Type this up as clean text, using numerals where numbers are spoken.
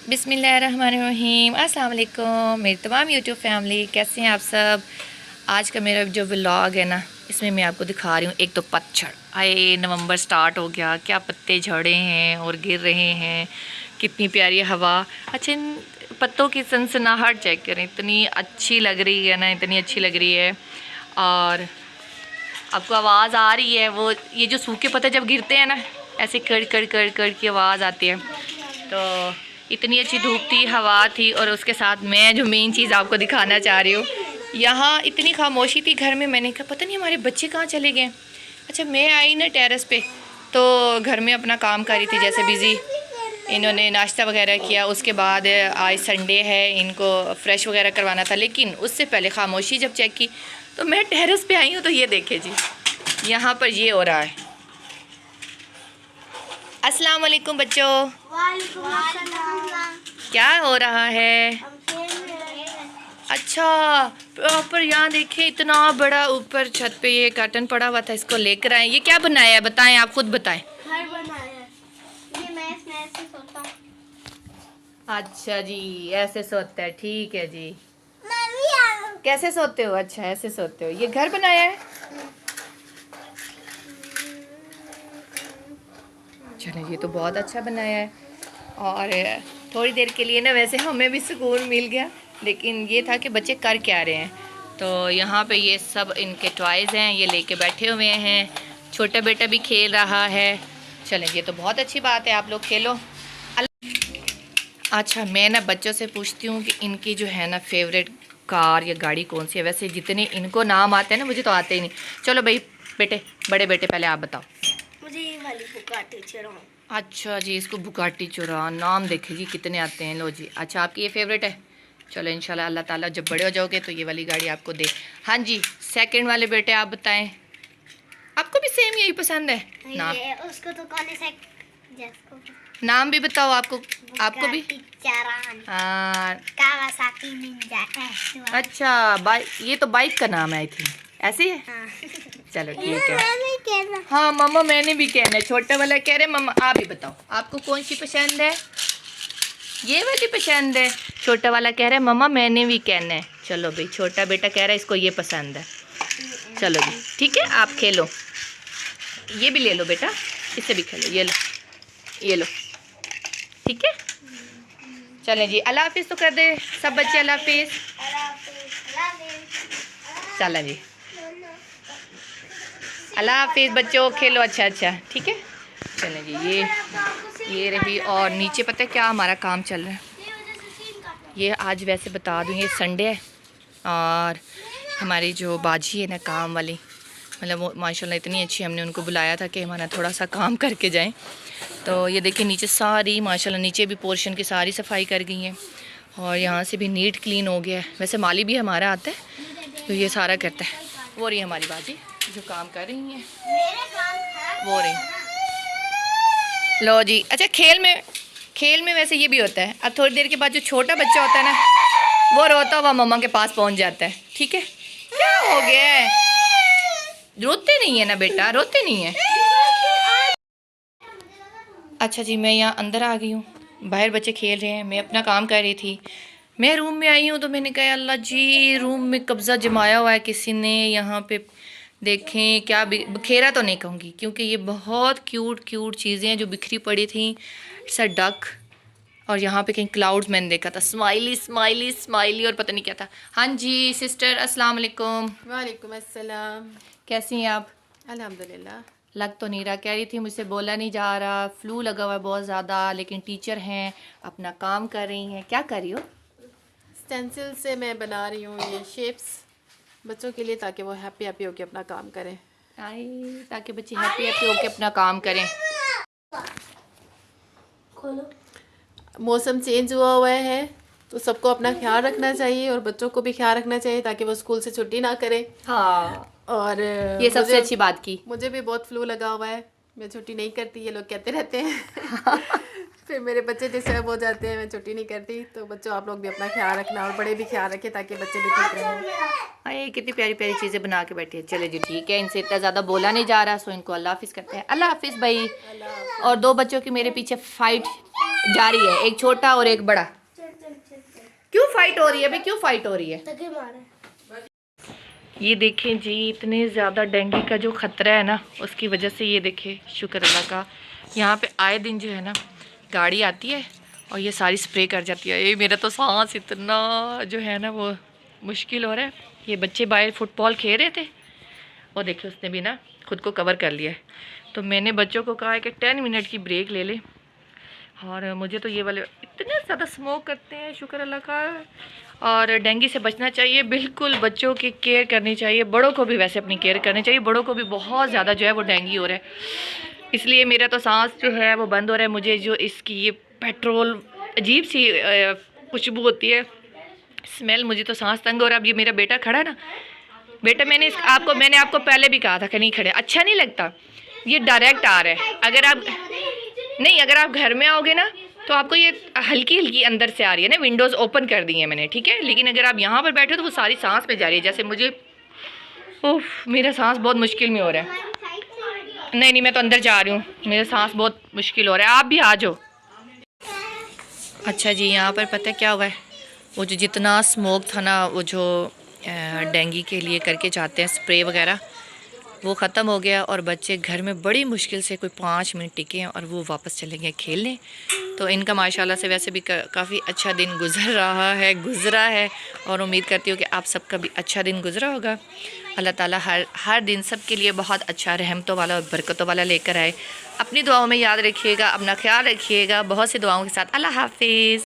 बिस्मिल्लाहिर्रहमानिर्रहीम। अस्सलाम वालेकुम मेरी तमाम यूट्यूब फैमिली, कैसे हैं आप सब। आज का मेरा जो व्लॉग है ना, इसमें मैं आपको दिखा रही हूँ। एक तो पतझड़ आए, नवंबर स्टार्ट हो गया, क्या पत्ते झड़े हैं और गिर रहे हैं, कितनी प्यारी हवा। अच्छा, इन पत्तों की सनसनाहट चेक करें, इतनी अच्छी लग रही है ना, इतनी अच्छी लग रही है। और आपको आवाज़ आ रही है, वो ये जो सूखे पत्ते जब गिरते हैं ना, ऐसे कड़ कड़ कड़ कड़ की आवाज़ आती है। तो इतनी अच्छी धूप थी, हवा थी, और उसके साथ मैं जो मेन चीज़ आपको दिखाना चाह रही हूँ, यहाँ इतनी खामोशी थी घर में। मैंने कहा पता नहीं हमारे बच्चे कहाँ चले गए। अच्छा, मैं आई ना टेरेस पे, तो घर में अपना काम कर रही थी, जैसे बिज़ी। इन्होंने नाश्ता वगैरह किया, उसके बाद आज संडे है, इनको फ्रेश वगैरह करवाना था। लेकिन उससे पहले खामोशी जब चेक की तो मैं टेरेस पे आई हूँ, तो ये देखे जी, यहाँ पर ये हो रहा है। अस्सलाम वालेकुम बच्चों। वालेकुम अस्सलाम। क्या हो रहा है? अच्छा, पर यहाँ देखिए, इतना बड़ा ऊपर छत पे ये कर्टन पड़ा हुआ था, इसको लेकर आए। ये क्या बनाया है बताएं, आप खुद बताएं। घर बनाया है। ये मैं इसमें ऐसे सोता हूँ। अच्छा जी, ऐसे सोते हैं, ठीक है जी। मैं भी आऊँ। कैसे सोते हो? अच्छा, ऐसे सोते हो। ये घर बनाया है। चलो, ये तो बहुत अच्छा बनाया है। और थोड़ी देर के लिए ना, वैसे हमें भी सुकून मिल गया, लेकिन ये था कि बच्चे कर क्या रहे हैं। तो यहाँ पे ये सब इनके टॉयज़ हैं, ये लेके बैठे हुए हैं। छोटा बेटा भी खेल रहा है। चलें, ये तो बहुत अच्छी बात है, आप लोग खेलो। अच्छा, मैं ना बच्चों से पूछती हूँ कि इनकी जो है ना फेवरेट कार या गाड़ी कौन सी है। वैसे जितने इनको नाम आते हैं ना, मुझे तो आते ही नहीं। चलो भाई बेटे, बड़े बेटे, पहले आप बताओ। मुझे ये वाली बुगाटी चिराऊँ। अच्छा जी, इसको बुगाटी चुरा, नाम देखे जी कितने आते हैं। लो जी, अच्छा आपकी ये फेवरेट है। चलो, इंशाल्लाह अल्लाह ताला जब बड़े हो जाओगे तो ये वाली गाड़ी आपको दे। हाँ जी, सेकंड वाले बेटे आप बताएं, आपको भी सेम यही पसंद है ना? ये उसको तो कौन से जिसको नाम भी बताओ आपको। आपको भी? चारान हाँ। Kawasaki Ninja S1। अच्छा, बाइक, ये तो बाइक का नाम है आई थिंक, ऐसे ही है। हाँ। चलो ठीक है। हाँ मम्मा, मैंने भी कहना है। छोटा वाला कह रहे मम्मा आप ही बताओ, आपको कौन सी पसंद है? ये वाली पसंद है। छोटा वाला कह रहा है मम्मा मैंने भी कहना है। चलो भाई, छोटा बेटा कह रहा है इसको ये पसंद है। चलो जी ठीक है, आप खेलो। ये भी ले लो बेटा, इससे भी खेलो। ये लो, ये लो, ठीक है। चलें जी, अल्लाह हाफिज़ तो कर दे सब बच्चे, अल्लाह हाफिज़। चलें जी, अल्लाह हाफिज़ बच्चों, खेलो। अच्छा अच्छा, ठीक है। चलें जी, ये रही। और नीचे पता है क्या हमारा काम चल रहा है? ये आज वैसे बता दूँ, ये संडे है, और हमारी जो बाजी है ना काम वाली, मतलब वो माशाल्लाह इतनी अच्छी, हमने उनको बुलाया था कि हमारा थोड़ा सा काम करके जाएं। तो ये देखिए नीचे सारी माशाल्लाह, नीचे भी पोर्शन की सारी सफाई कर गई हैं, और यहाँ से भी नीट क्लीन हो गया है। वैसे माली भी हमारा आता है, तो ये सारा करता है। वो रही हमारी बाजी जो काम कर रही हैं, वो रही। लो जी। अच्छा, खेल में वैसे ये भी होता है, अब थोड़ी देर के बाद जो छोटा बच्चा होता है ना, वो रोता हुआ मम्मा के पास पहुंच जाता है। ठीक है, क्या हो गया है? रोते नहीं है ना बेटा, रोते नहीं है। अच्छा जी, मैं यहाँ अंदर आ गई हूँ, बाहर बच्चे खेल रहे हैं, मैं अपना काम कर रही थी। मैं रूम में आई हूँ, तो मैंने कहा अल्लाह जी, रूम में कब्ज़ा जमाया हुआ है किसी ने। यहाँ पे देखें क्या बिखेरा तो नहीं कहूँगी, क्योंकि ये बहुत क्यूट क्यूट चीज़ें हैं जो बिखरी पड़ी थी। It's a duck. और यहाँ पे कहीं क्लाउड्स मैंने देखा था, स्माइली स्माइली स्माइली, और पता नहीं क्या था। हाँ जी सिस्टर, अस्सलाम वालेकुम। वालेकुम अस्सलाम। कैसी हैं आप? अल्हम्दुलिल्लाह। लग तो नहीं रहा, कह रही थी मुझसे बोला नहीं जा रहा, फ्लू लगा हुआ है बहुत ज़्यादा, लेकिन टीचर हैं, अपना काम कर रही हैं। क्या कर रही हो? स्टेंसिल से मैं बना रही हूँ ये शेप्स बच्चों के लिए, ताकि वो हैप्पी हैप्पी होकर अपना काम करें। आई, ताकि बच्चे हैप्पी हैप्पी होकर अपना काम करें। खोलो। मौसम चेंज हुआ है, तो सबको अपना ख्याल रखना चाहिए, और बच्चों को भी ख्याल रखना चाहिए ताकि वो स्कूल से छुट्टी ना करें। हाँ, और ये सबसे अच्छी बात की। मुझे भी बहुत फ्लू लगा हुआ है, मैं छुट्टी नहीं करती, ये लोग कहते रहते हैं। फिर मेरे बच्चे डिस्टर्ब हो जाते हैं, मैं छुट्टी नहीं करती। तो बच्चों, आप लोग भी अपना ख्याल रखना, और बड़े भी ख्याल रखें, ताकि बच्चे भी ठीक रहें। अरे कितनी प्यारी प्यारी चीज़ें बना के बैठी है। चले जी ठीक है, इनसे इतना ज़्यादा बोला नहीं जा रहा, सो इनको अल्लाह हाफिज़ करते हैं। अल्लाह हाफिज़ भाई। और दो बच्चों की मेरे पीछे फ़ाइट जारी है, एक छोटा और एक बड़ा। चल चल चल चल क्यों फाइट हो रही है भाई, क्यों फाइट हो रही है? तके मारे। ये देखें जी, इतने ज़्यादा डेंगू का जो ख़तरा है ना, उसकी वजह से ये देखें, शुक्र अल्लाह का, यहाँ पे आए दिन जो है ना गाड़ी आती है और ये सारी स्प्रे कर जाती है। ये मेरा तो सांस इतना जो है ना वो मुश्किल हो रहा है। ये बच्चे बाहर फुटबॉल खेल रहे थे और देखिए उसने भी ना खुद को कवर कर लिया है। तो मैंने बच्चों को कहा है कि 10 मिनट की ब्रेक ले ले। और मुझे तो ये वाले इतने ज़्यादा स्मोक करते हैं, शुक्र अल्लाह का। और डेंगू से बचना चाहिए, बिल्कुल बच्चों की केयर करनी चाहिए, बड़ों को भी वैसे अपनी केयर करनी चाहिए। बड़ों को भी बहुत ज़्यादा जो है वो डेंगू हो रहा है, इसलिए मेरा तो सांस जो है वो बंद हो रहा है। मुझे जो इसकी ये पेट्रोल अजीब सी खुशबू होती है, स्मेल, मुझे तो सांस तंग हो रहा है। अब ये मेरा बेटा खड़ा है ना, बेटा मैंने आपको पहले भी कहा था कि नहीं खड़े, अच्छा नहीं लगता, ये डायरेक्ट आ रहा है। अगर आप घर में आओगे ना तो आपको ये हल्की हल्की अंदर से आ रही है ना, विंडोज़ ओपन कर दी हैं मैंने, ठीक है। लेकिन अगर आप यहाँ पर बैठे हो तो वो सारी सांस में जा रही है, जैसे मुझे ओह मेरा सांस बहुत मुश्किल में हो रहा है। नहीं मैं तो अंदर जा रही हूँ, मेरा सांस बहुत मुश्किल हो रहा है, आप भी आ जाओ। अच्छा जी, यहाँ पर पता है क्या हुआ है, वो जो जितना स्मोक था ना, वो जो डेंगू के लिए करके जाते हैं स्प्रे वगैरह, वो ख़त्म हो गया और बच्चे घर में बड़ी मुश्किल से कोई 5 मिनट टिके हैं और वो वापस चले गए खेलने। तो इनका माशाल्लाह से वैसे भी काफ़ी अच्छा दिन गुज़रा है और उम्मीद करती हूँ कि आप सबका भी अच्छा दिन गुज़रा होगा। अल्लाह ताला हर दिन सब के लिए बहुत अच्छा, रहमतों वाला और बरकतों वाला लेकर आए। अपनी दुआओं में याद रखिएगा, अपना ख्याल रखिएगा। बहुत सी दुआओं के साथ अल्लाह हाफिज़।